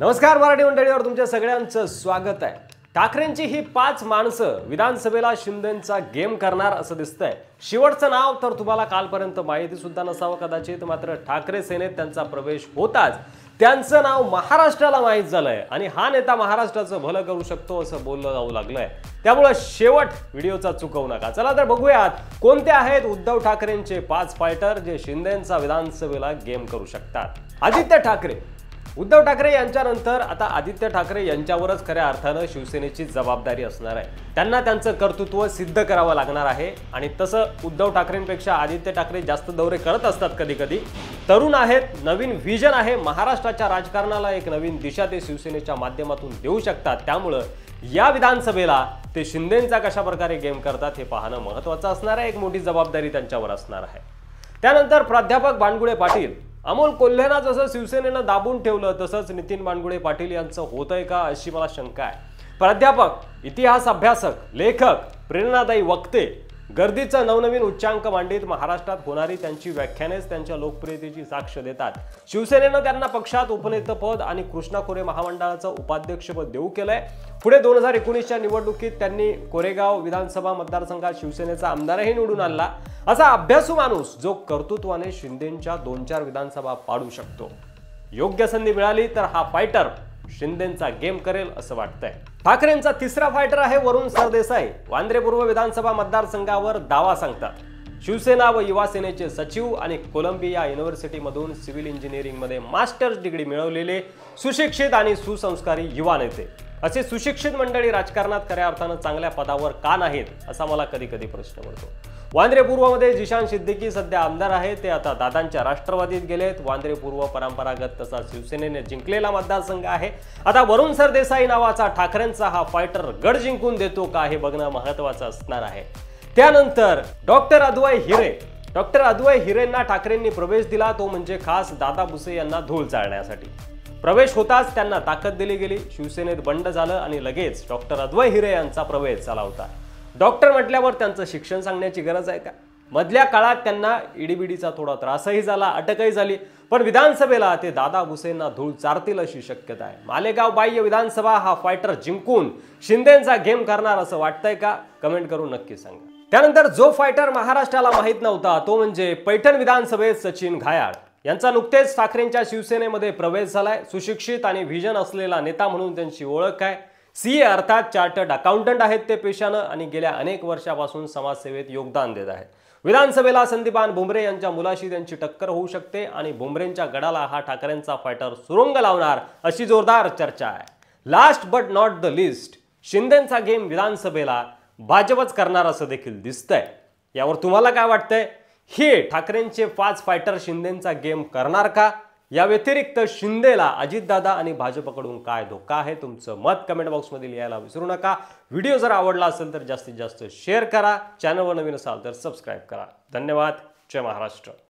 नमस्कार मराठी मंडळीवर तुमच्या सगळ्यांचं स्वागत आहे। ठाकरेंची ही 5 माणसं विधानसभेला शिंदेंचा गेम करणार असं दिसतंय। शेवटचं नाव तर तुम्हाला कालपर्यंत माहिती सुद्धा नसावं कदाचित, मात्र ठाकरे सेनेत त्यांचा प्रवेश होताच त्यांचं नाव महाराष्ट्राला माहित झालंय आणि हा नेता महाराष्ट्राचं भलं करू शकतो असं बोललं जाऊ लागलंय। त्यामुळे शेवट व्हिडिओचा चुकवू नका। चला तर बघूयात कोणते आहेत उद्धव ठाकरेंचे 5 फायटर जे शिंदेंचा विधानसभेला गेम करू शकतात। आदित्य ठाकरे। उद्धव ठाकरे यांच्यानंतर आता आदित्य ठाकरे यांच्यावरच खऱ्या अर्थानं शिवसेनेची जबाबदारी असणार आहे। त्यांना त्यांचं कर्तृत्व सिद्ध करावं लागणार आहे आणि तसं उद्धव ठाकरेंपेक्षा आदित्य ठाकरे जास्त दौरे करत असतात कधी कधी। तरुण आहेत, नवीन व्हिजन आहे, महाराष्ट्राच्या राजकारणाला एक नवीन दिशा ते शिवसेनेच्या माध्यमातून देऊ शकतात। त्यामुळे या विधानसभेला ते शिंदेंचा कशा प्रकारे गेम करतात हे पाहणं महत्त्वाचं असणार आहे। एक मोठी जबाबदारी त्यांच्यावर असणार आहे। त्यानंतर प्राध्यापक बानगुडे पाटील। अमोल कोल्हेंना जसं शिवसेनेनं दाबून ठेवलं तसंच नितीन बानगुडे पाटील यांचं होतंय का अशी मला शंका आहे। प्राध्यापक, इतिहास अभ्यासक, लेखक, प्रेरणादायी वक्ते, गर्दीचं नवनवीन उच्चांक मांडीत महाराष्ट्रात होणारी त्यांची व्याख्यानेच त्यांच्या लोकप्रियतेची साक्ष देतात। शिवसेनेनं त्यांना पक्षात उपनेतेपद आणि कृष्णा खोरे महामंडळाचं उपाध्यक्षपद देऊ केलंय। पुढे 2019च्या निवडणुकीत त्यांनी कोरेगाव विधानसभा मतदारसंघात शिवसेनेचा आमदारही निवडून आणला। असा अभ्यासू माणूस जो कर्तृत्वाने शिंदेंच्या 2-4 विधानसभा पाडू शकतो। योग्य संधी मिळाली तर हा फायटर शिंदेंचा गेम करेल असं वाटतंय। ठाकरेंचा तिसरा फायटर आहे वरुण सरदेसाई। वांद्रे पूर्व विधानसभा मतदारसंघावर दावा सांगतात। शिवसेना व युवा सेनेचे सचिव आणि कोलंबिया युनिव्हर्सिटीमधून सिव्हिल इंजिनिअरिंगमध्ये मास्टर्स डिग्री मिळवलेले सुशिक्षित आणि सुसंस्कारी युवा नेते। असे सुशिक्षित मंडळी राजकारणात खऱ्या अर्थानं चांगल्या पदावर का नाहीत असा मला कधी कधी प्रश्न पडतो। वांद्रे पूर्वमध्ये जिशान सिद्दीकी सध्या आमदार आहेत, ते आता दादांच्या राष्ट्रवादीत गेलेत। वांद्रे पूर्व परंपरागत तसा शिवसेनेने जिंकलेला मतदारसंघ आहे। आता वरुण सरदेसाई नावाचा ठाकरेंचा हा फायटर गड जिंकून देतो का हे बघणं महत्त्वाचं असणार आहे। त्यानंतर डॉक्टर अद्वय हिरे। डॉक्टर अद्वय हिरेंना ठाकरेंनी प्रवेश दिला, तो म्हणजे खास दादा भुसे यांना धूळ चालण्यासाठी। प्रवेश होताच त्यांना ताकद दिली गेली, शिवसेनेत बंड झालं आणि लगेच डॉक्टर अद्वय हिरे यांचा प्रवेश झाला होता। डॉक्टर म्हटल्यावर त्यांचं शिक्षण सांगण्याची गरज आहे का? मधल्या काळात त्यांना ईडीबीडीचा थोडा त्रासही झाला, अटकही झाली, पण विधानसभेला ते दादा भुसेंना धूळ चारतील अशी शक्यता आहे। मालेगाव बाह्य विधानसभा हा फायटर जिंकून शिंदेंचा गेम करणार असं वाटतंय का? कमेंट करून नक्की सांगा। त्यानंतर जो फायटर महाराष्ट्राला माहित नव्हता तो म्हणजे पैठण विधानसभेत सचिन घायाळ यांचा नुकतेच ठाकरेंच्या शिवसेनेमध्ये प्रवेश झालाय। सुशिक्षित आणि व्हिजन असलेला नेता म्हणून त्यांची ओळख आहे। सीए अर्थात चार्टर्ड अकाउंटंट आहेत ते पेशानं आणि गेल्या अनेक वर्षापासून समाजसेवेत योगदान देत आहेत। विधानसभेला संदीपान भुमरे यांच्या मुलाशी त्यांची टक्कर होऊ शकते आणि भुमरेंच्या गडाला हा ठाकरेंचा फायटर सुरुंग लावणार अशी जोरदार चर्चा आहे। Last but not the least, शिंदेंचा गेम विधानसभेला भाजपच करणार असं देखील दिसतंय। यावर तुम्हाला काय वाटतंय? हे ठाकरेंचे 5 फायटर शिंदेंचा गेम करणार का? या व्यतिरिक्त शिंदेला अजितदादा आणि भाजपकडून काय धोका आहे? तुमचं मत कमेंट बॉक्समध्ये लिहायला विसरू नका। व्हिडिओ जर आवडला असेल तर जास्तीत जास्त शेअर करा। चॅनलवर नवीन असाल तर सबस्क्राईब करा। धन्यवाद। जय महाराष्ट्र।